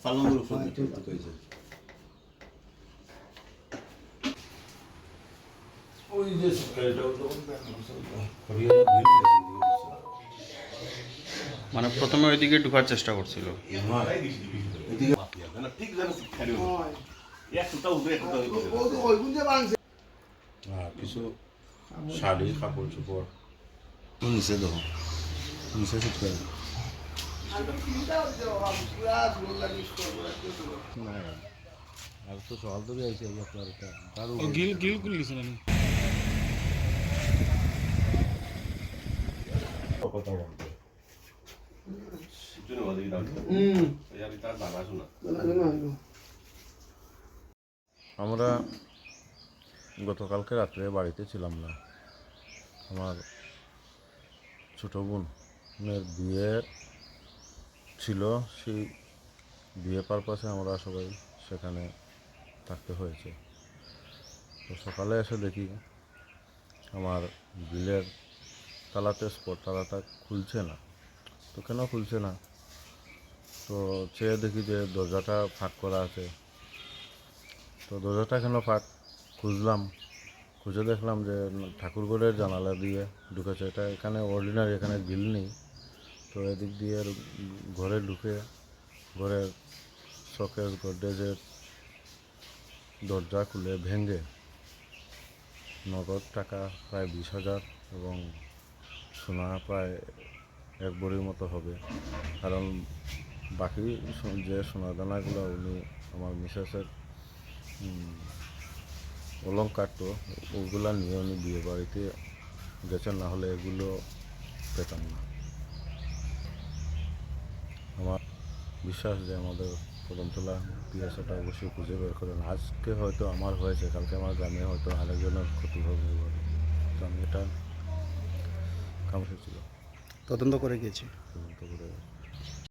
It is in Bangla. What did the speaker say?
সালামের উপর দিতে কইছে ওই যে সকালটাও তো হরিয়ানা ভিড় মানে প্রথমে ওইদিকে ঢোকার চেষ্টা করছিল। এদিকে ঠিক জানো খালি একটুটা উঠে কিছু শাড়ি কাপড় চোপড় নিচে দেবো নিচে শুটকে আর তো সকাল থেকে আইসি আপনার এটা গিল গিল খুলিস না কথা বলতে আমরা গতকালকে রাত্রে বাড়িতে ছিলাম না। আমার ছোট বোনের বিয়ে ছিল, সেই বিয়ে পারপাসে আমরা সবাই সেখানে থাকতে হয়েছে। তো সকালে এসে দেখি আমার গ্রিলের তালাতে তালাটা খুলছে না। তো কেন খুলছে না, তো চেয়ে দেখি যে দরজাটা ফাঁক করা আছে। তো দরজাটা কেন ফাঁক খুঁজলাম, খুঁজে দেখলাম যে ঠাকুরঘরের জানালা দিয়ে ঢুকেছে। এটা এখানে অর্ডিনারি, এখানে গ্রিল নেই। তো এদিক দিয়ে ঘরে ঢুকে ঘরের শকের গডরেজের দরজা খুলে ভেঙে নগদ টাকা প্রায় 20,000 এবং সোনা প্রায় 1 ভরির মতো হবে। কারণ বাকি যে সোনাদানাগুলো উনি আমার মিসেসের অলংকার, তো ওগুলা নিয়ে উনি বিয়ে বাড়িতে গেছেন, না হলে এগুলো পেতাম না। আমার বিশ্বাস যে আমাদের কদমতলা পিয়াসাটা অবশ্যই খুঁজে বের করেন। আজকে হয়তো আমার হয়েছে, কালকে আমার গ্রামে হয়তো আরেকজনের ক্ষতি হবে। তো আমি এটা কাম ছিল তদন্ত করে গেছি। তদন্ত করে